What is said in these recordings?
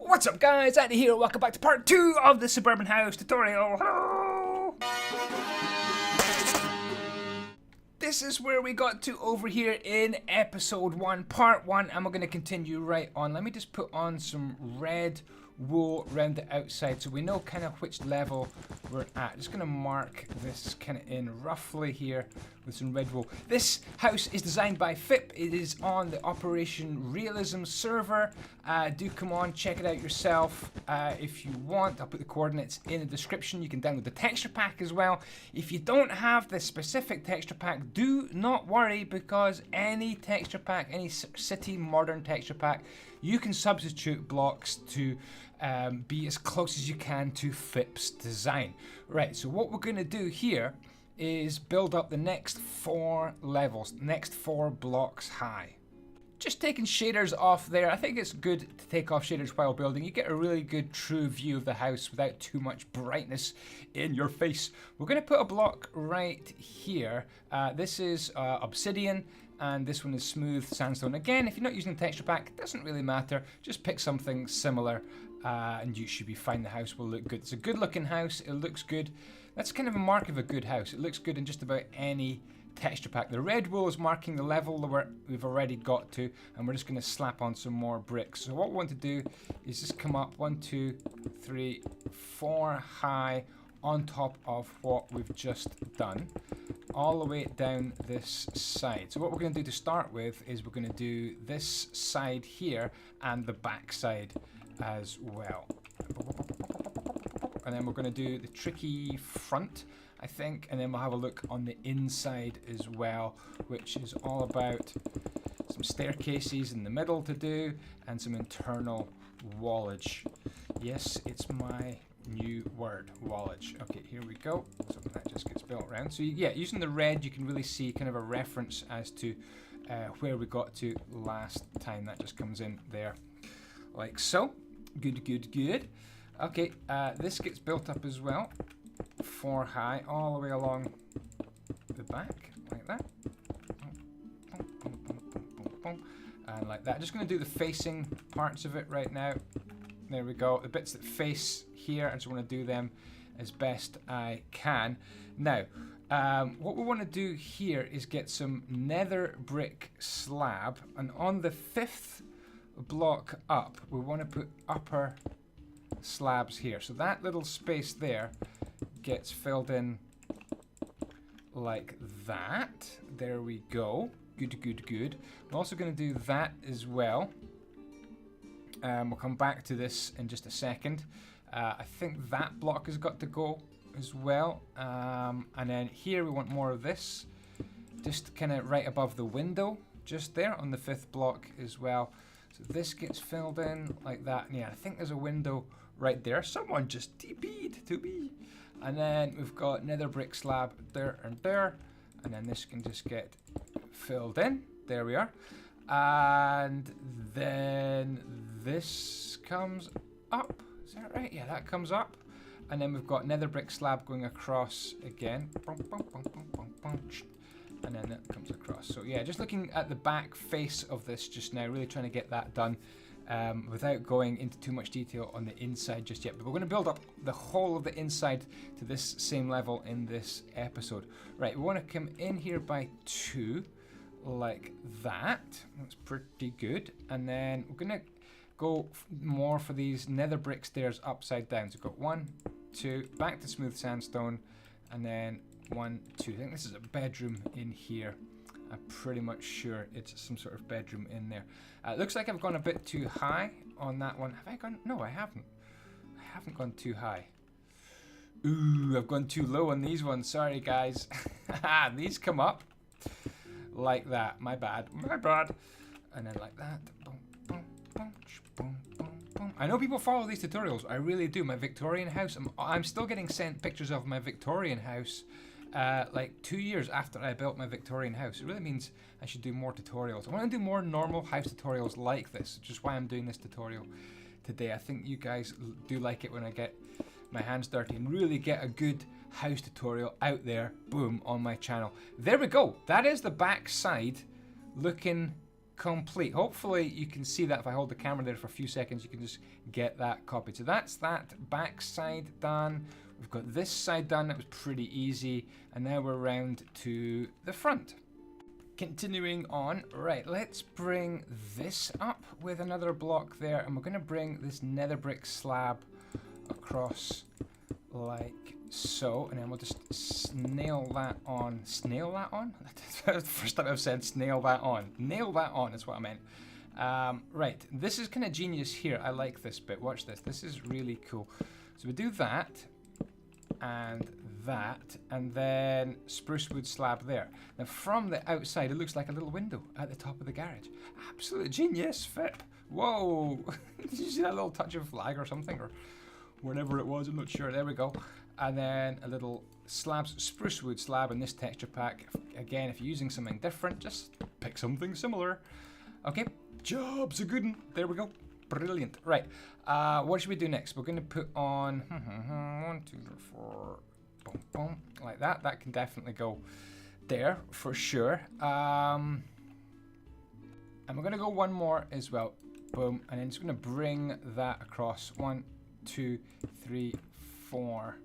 What's up guys, Andy here, welcome back to part 2 of the Suburban house tutorial. Hello! This is where we got to over here in episode 1, part 1, and we're going to continue right on. Let me just put on some red wool around the outside so we know kind of which level we're at. Just going to mark this kind of in roughly here with some red wool. This house is designed by FIP. It is on the Operation Realism server. Do come on, check it out yourself if you want. I'll put the coordinates in the description. You can download the texture pack as well. If you don't have the specific texture pack, do not worry, because any texture pack, any city modern texture pack, you can substitute blocks to be as close as you can to FIP's design. Right, so what we're going to do here is build up the next 4 levels, next 4 blocks high. Just taking shaders off there. I think it's good to take off shaders while building. You get a really good true view of the house without too much brightness in your face. We're going to put a block right here. This is obsidian, and this one is smooth sandstone. Again, if you're not using the texture pack, it doesn't really matter. Just pick something similar and you should be fine. The house will look good. It's a good looking house. It looks good. That's kind of a mark of a good house. It looks good in just about any texture pack. The red wool is marking the level that we've already got to, and we're just going to slap on some more bricks. So what we want to do is just come up 1, 2, 3, 4 high on top of what we've just done, all the way down this side. So what we're going to do to start with is we're going to do this side here and the back side as well. And then we're going to do the tricky front, I think, and then we'll have a look on the inside as well, which is all about some staircases in the middle to do and some internal wallage. Yes, it's my new word, wallage. Okay, here we go. So that just gets built around. So yeah, using the red, you can really see kind of a reference as to where we got to last time. That just comes in there like so. Good, good, good. Okay, this gets built up as well. 4 high all the way along the back, like that. And like that. Just going to do the facing parts of it right now. There we go. The bits that face here, I just want to do them as best I can. Now, what we want to do here is get some nether brick slab, and on the 5th block up, we want to put upper slabs here. So that little space there gets filled in like that. There we go. Good, good, good. I'm also going to do that as well. We'll come back to this in just a second. I think that block has got to go as well. And then here we want more of this, just kind of right above the window, just there on the 5th block as well. So this gets filled in like that. And yeah, I think there's a window right there. Someone just TP'd to me. And then we've got nether brick slab there and there. And then this can just get filled in. There we are. And then this comes up. Is that right? Yeah, that comes up. And then we've got nether brick slab going across again. And then that comes across. So yeah, just looking at the back face of this just now, really trying to get that done without going into too much detail on the inside just yet. But we're going to build up the whole of the inside to this same level in this episode. Right, we want to come in here by 2, like that. That's pretty good. And then we're going to go more for these nether brick stairs upside down. So we've got 1, 2, back to smooth sandstone, and then 1, 2. I think this is a bedroom in here. I'm pretty much sure it's some sort of bedroom in there. It looks like I've gone a bit too high on that one. Have I gone? No, I haven't. I haven't gone too high. Ooh, I've gone too low on these ones. Sorry, guys. These come up like that. My bad. My bad. And then like that. Boom, boom, boom, boom, boom, boom. I know people follow these tutorials. I really do. My Victorian house. I'm still getting sent pictures of my Victorian house. Like 2 years after I built my Victorian house. It really means I should do more tutorials. I want to do more normal house tutorials like this, which is why I'm doing this tutorial today. I think you guys do like it when I get my hands dirty and really get a good house tutorial out there, boom, on my channel. There we go. That is the back side looking complete. Hopefully you can see that if I hold the camera there for a few seconds, you can just get that copied. So that's that back side done. We've got this side done. That was pretty easy. And now we're around to the front. Continuing on, right, let's bring this up with another block there. And we're going to bring this nether brick slab across like so, and then we'll just nail that on. Snail that on? That's the first time I've said snail that on. Nail that on is what I meant. Right, this is kind of genius here. I like this bit. Watch this. This is really cool. So we do that, and then spruce wood slab there. Now from the outside, it looks like a little window at the top of the garage. Absolute genius, Fip. Whoa! Did you see that little touch of flag or something, or whatever it was? I'm not sure. There we go. And then a little spruce wood slab in this texture pack. Again, if you're using something different, just pick something similar. Okay, job's a good one. There we go. Brilliant. Right, what should we do next? We're going to put on 1, 2, 3, 4, boom, boom, like that. That can definitely go there for sure. And we're going to go one more as well. Boom, and then just going to bring that across. 1, 2, 3, 4.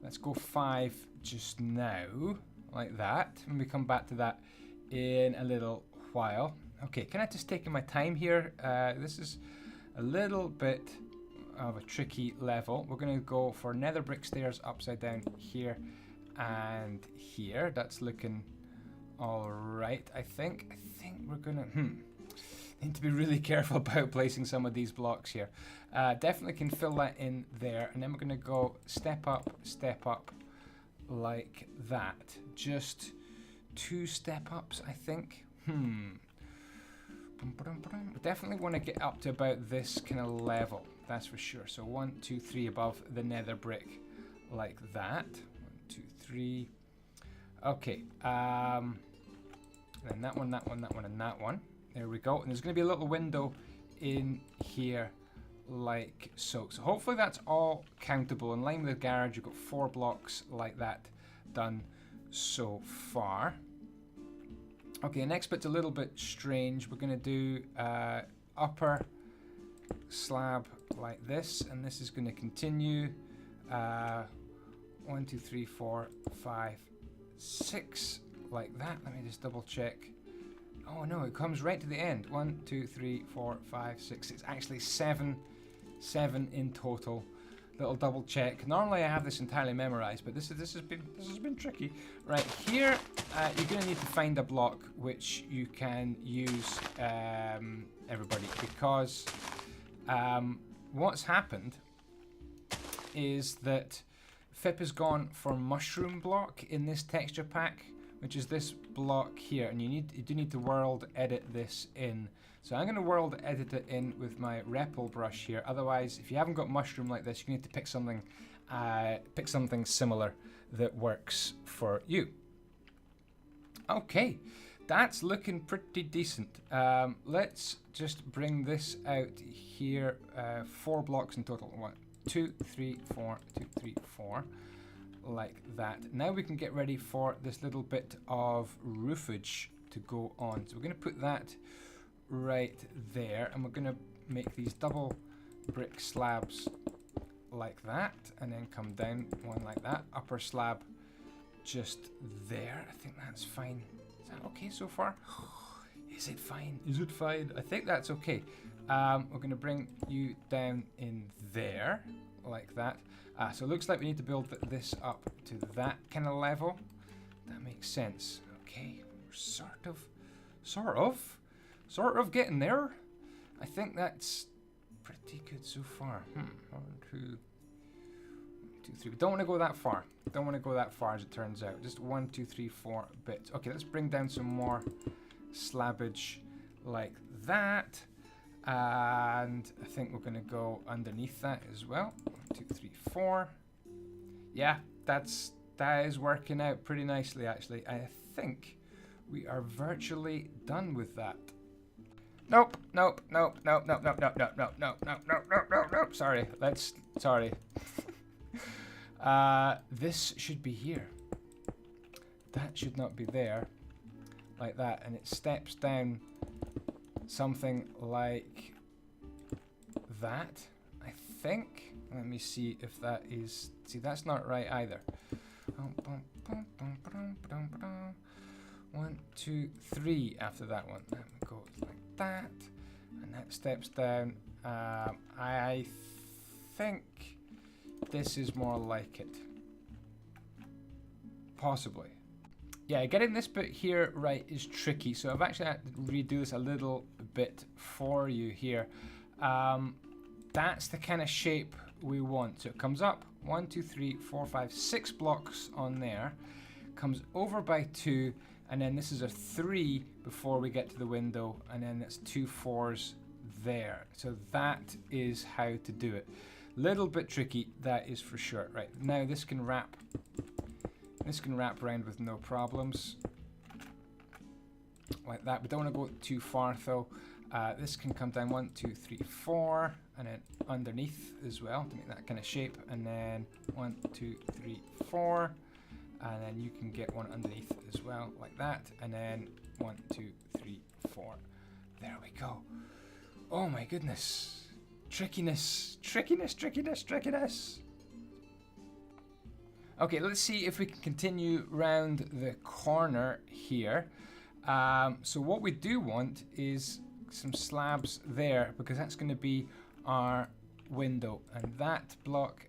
Let's go 5 just now, like that. And we come back to that in a little while. Okay, can I just take my time here? This is a little bit of a tricky level. We're going to go for nether brick stairs upside down here and here. That's looking all right, I think. I think we're going to need to be really careful about placing some of these blocks here. Definitely can fill that in there, and then we're going to go step up like that. Just 2 step ups, I think. We definitely want to get up to about this kind of level, that's for sure. So 1, 2, 3 above the nether brick, like that. 1, 2, 3. Okay. Then that one, and that one. There we go. And there's going to be a little window in here like so. So hopefully that's all countable. In line with the garage, you've got 4 blocks like that done so far. Okay, the next bit's a little bit strange. We're going to do upper slab like this, and this is going to continue. 1, 2, 3, 4, 5, 6 like that. Let me just double check. Oh no, it comes right to the end. 1, 2, 3, 4, 5, 6. It's actually 7 in total. Little double check. Normally I have this entirely memorized, but this has been tricky. Right here, you're going to need to find a block which you can use, everybody, because what's happened is that Fip has gone for mushroom block in this texture pack, which is this block here, and you do need to world edit this in. So I'm going to world edit it in with my Repel brush here. Otherwise, if you haven't got mushroom like this, you need to pick something similar that works for you. Okay, that's looking pretty decent. Let's just bring this out here. 4 blocks in total. 1, 2, 3, 4, 2, 3, 4. Like that. Now we can get ready for this little bit of roofage to go on. So we're going to put that right there, and we're going to make these double brick slabs like that, and then come down one like that. Upper slab just there. I think that's fine. Is that okay so far? Is it fine? Is it fine? I think that's okay. We're going to bring you down in there like that. So it looks like we need to build this up to that kind of level. That makes sense. Okay, we're sort of getting there. I think that's pretty good so far. 1, 2, 3. We don't want to go that far. Don't want to go that far, as it turns out. Just 1, 2, 3, 4 bits. Okay, let's bring down some more slabbage like that. And I think we're going to go underneath that as well. 1, 2, 3, 4. Yeah, that is working out pretty nicely, actually. I think we are virtually done with that. Nope. Sorry. This should be here. That should not be there. Like that. And it steps down something like that, I think. Let me see if that is, see, that's not right either. 1, 2, 3 after that one. Let me go like that, and that steps down. I think this is more like it. Possibly. Yeah, getting this bit here right is tricky, so I've actually had to redo this a little bit for you here. That's the kind of shape we want. So it comes up 1, 2, 3, 4, 5, 6 blocks on there, comes over by 2, and then this is a 3 before we get to the window, and then it's 2 4s there. So that is how to do it. Little bit tricky, that is for sure. Right, now this can wrap around with no problems. Like that. We don't want to go too far though. This can come down 1, 2, 3, 4, and then underneath as well to make that kind of shape, and then 1, 2, 3, 4, and then you can get one underneath as well like that, and then 1, 2, 3, 4. There we go. Oh my goodness. Trickiness, trickiness, trickiness, trickiness. Okay, let's see if we can continue round the corner here. So what we do want is some slabs there, because that's going to be our window, and that block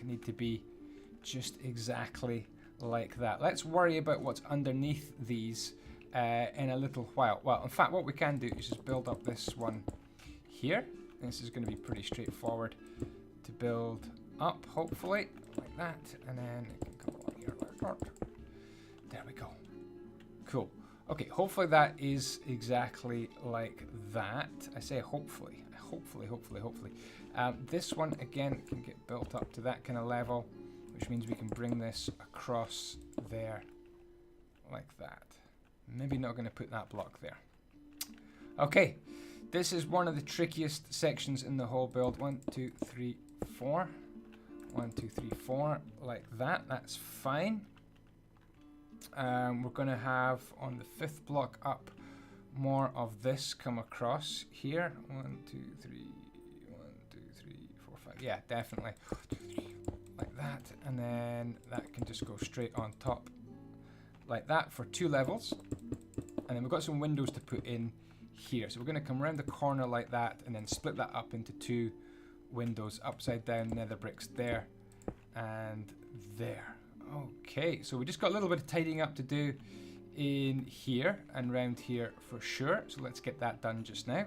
need to be just exactly like that. Let's worry about what's underneath these in a little while. Well, in fact, what we can do is just build up this one here. This is going to be pretty straightforward to build up, hopefully, like that, and then it can come along here like that. There we go. Cool. Okay, hopefully that is exactly like that. I say hopefully. Hopefully. This one, again, can get built up to that kind of level, which means we can bring this across there like that. Maybe not going to put that block there. Okay, this is one of the trickiest sections in the whole build. 1, 2, 3, 4. 1, 2, 3, 4, like that. That's fine. We're going to have on the 5th block up more of this come across here. 1, 2, 3, 1, 2, 3, 4, 5. Yeah, definitely. 1, 2, 3, like that, and then that can just go straight on top like that for 2 levels. And then we've got some windows to put in here. So we're going to come around the corner like that, and then split that up into 2 windows, upside down nether bricks there and there. Okay, so we just got a little bit of tidying up to do in here and round here for sure. So let's get that done just now.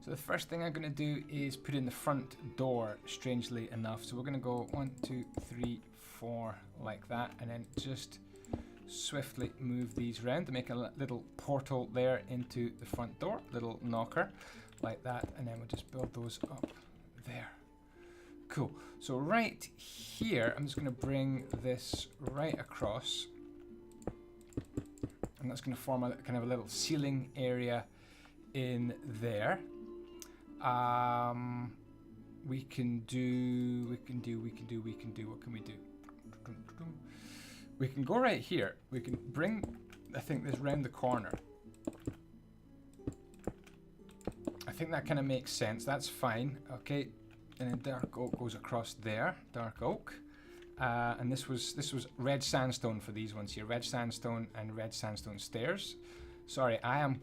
So the first thing I'm going to do is put in the front door, strangely enough. So we're going to go 1, 2, 3, 4 like that, and then just swiftly move these around to make a little portal there into the front door, little knocker like that, and then we'll just build those up there. Cool. So right here, I'm just going to bring this right across, and that's going to form a kind of a little ceiling area in there. We can do. What can we do? We can go right here. We can bring, I think, this round the corner. I think that kind of makes sense. That's fine. Okay. And then dark oak goes across there. Dark oak. And this was red sandstone for these ones here. Red sandstone and red sandstone stairs. Sorry, I am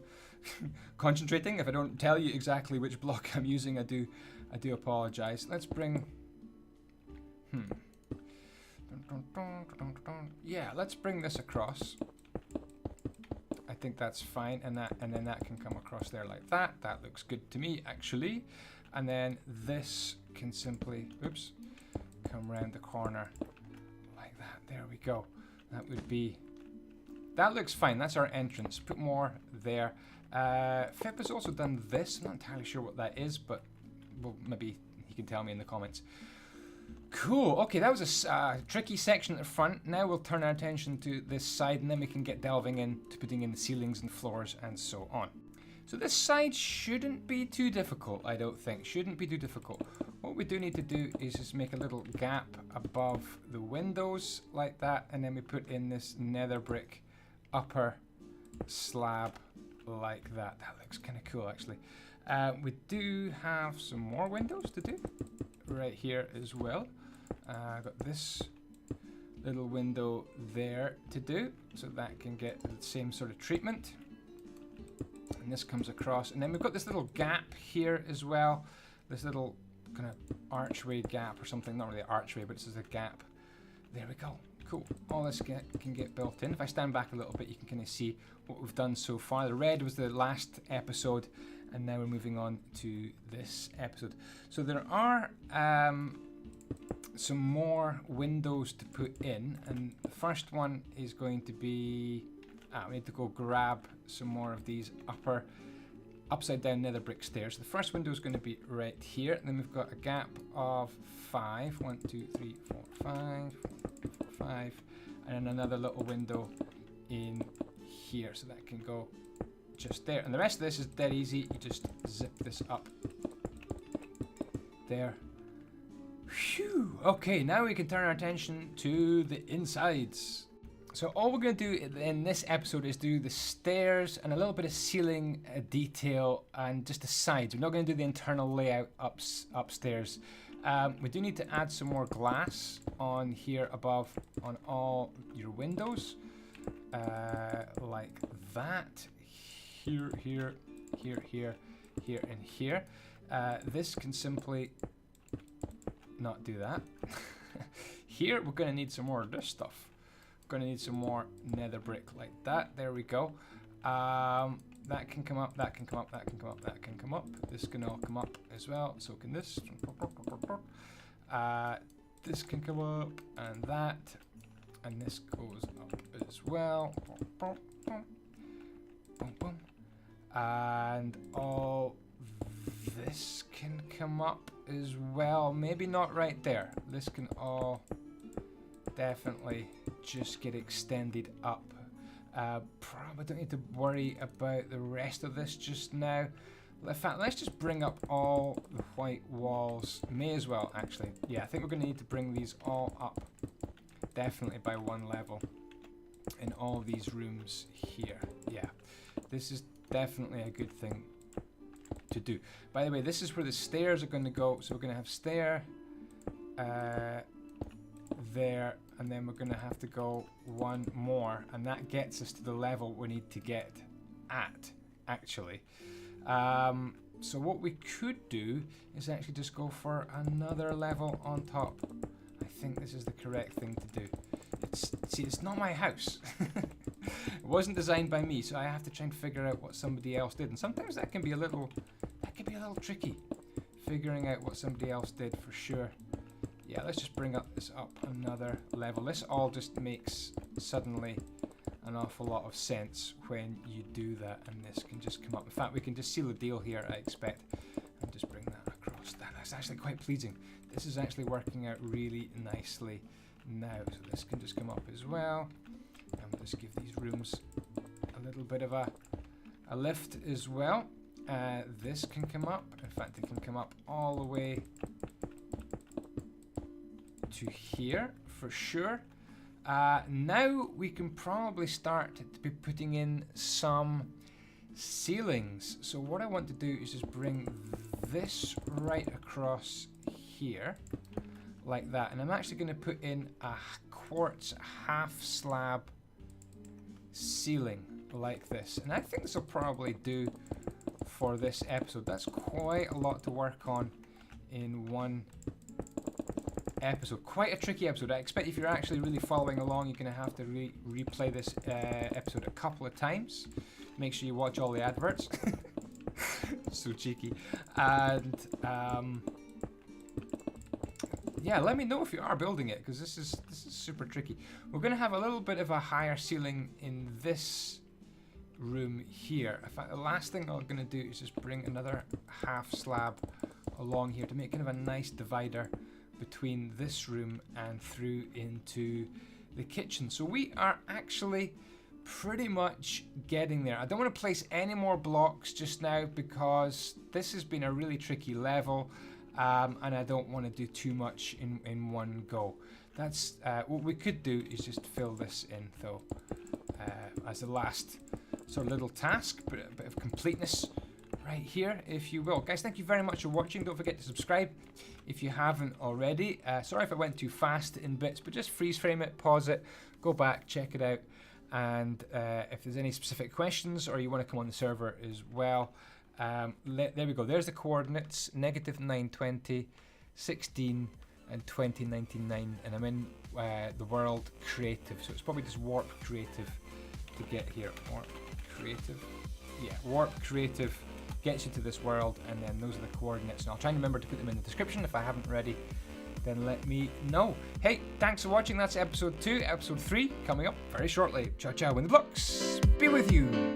concentrating. If I don't tell you exactly which block I'm using, I do apologize. Let's bring. Yeah, let's bring this across. I think that's fine, and then that can come across there like that. That looks good to me, actually. And then this can simply, oops, come around the corner like that. There we go. That looks fine. That's our entrance. Put more there. Fip has also done this. I'm not entirely sure what that is, but well, maybe he can tell me in the comments. Cool. Okay, that was a tricky section at the front. Now we'll turn our attention to this side, and then we can get delving into putting in the ceilings and floors and so on. So this side shouldn't be too difficult, I don't think. Shouldn't be too difficult. What we do need to do is just make a little gap above the windows like that, and then we put in this nether brick upper slab like that. That looks kind of cool, actually. We do have some more windows to do right here as well. Got this little window there to do, so that can get the same sort of treatment. And this comes across, and then we've got this little gap here as well. This little kind of archway gap or something, not really archway, but it's just a gap. There we go. Cool. All this can get built in. If I stand back a little bit, you can kind of see what we've done so far. The red was the last episode, and now we're moving on to this episode. So there are some more windows to put in, and the first one is going to be... we need to go grab some more of these upside down nether brick stairs. The first window is going to be right here, and then we've got a gap of 5. 1, 2, 3, 4, 5, 4, 5, and then another little window in here, so that can go just there. And the rest of this is dead easy. You just zip this up there. Phew. Okay, now we can turn our attention to the insides. So all we're going to do in this episode is do the stairs and a little bit of ceiling detail and just the sides. We're not going to do the internal layout upstairs. We do need to add some more glass on here above on all your windows, like that. Here, here, here, here, here, and here. This can simply not do that. Here we're going to need some more of this stuff. Going to need some more nether brick like that. There we go. That can come up, that can come up, that can come up, that can come up. This can all come up as well. So can this. This can come up, and that. And this goes up as well. And all this can come up as well. Maybe not right there. This can all definitely just get extended up. Probably don't need to worry about the rest of this just now. In fact, let's just bring up all the white walls. May as well, actually. Yeah, I think we're going to need to bring these all up definitely by 1 level in all these rooms here. Yeah, this is definitely a good thing to do. By the way, this is where the stairs are going to go. So we're going to have stair there, and then we're going to have to go 1 more, and that gets us to the level we need to get at, actually. So what we could do is actually just go for another level on top. I think this is the correct thing to do. It's not my house. It wasn't designed by me, so I have to try and figure out what somebody else did, and sometimes that can be a little tricky, figuring out what somebody else did for sure. Yeah, let's just bring this up another level. This all just makes suddenly an awful lot of sense when you do that, and this can just come up. In fact, we can just seal the deal here, I expect, and just bring that across. That's actually quite pleasing. This is actually working out really nicely now. So this can just come up as well, and we'll just give these rooms a little bit of a lift as well. This can come up. In fact, it can come up all the way to here for sure. Now we can probably start to be putting in some ceilings. So what I want to do is just bring this right across here like that, and I'm actually going to put in a quartz half slab ceiling like this, and I think this will probably do for this episode. That's quite a lot to work on in one episode. Quite a tricky episode. I expect if you're actually really following along, you're going to have to replay this episode a couple of times. Make sure you watch all the adverts. So cheeky. And yeah, let me know if you are building it, because this is super tricky. We're going to have a little bit of a higher ceiling in this room here. In fact, the last thing I'm going to do is just bring another half slab along here to make kind of a nice divider between this room and through into the kitchen. So we are actually pretty much getting there. I don't want to place any more blocks just now because this has been a really tricky level, and I don't want to do too much in one go. That's what we could do is just fill this in though, as the last sort of little task, but a bit of completeness right here, if you will. Guys, thank you very much for watching. Don't forget to subscribe if you haven't already. Sorry if I went too fast in bits, but just freeze frame it, pause it, go back, check it out. And if there's any specific questions or you want to come on the server as well, there we go. There's the coordinates, -920, 16, and 2099. And I'm in the world creative. So it's probably just warp creative to get here. Warp creative. Yeah, warp creative gets you to this world, and then those are the coordinates. And I'll try and remember to put them in the description. If I haven't already, then let me know. Hey, thanks for watching. That's episode 2. Episode 3 coming up very shortly. Ciao, ciao, and the blocks be with you.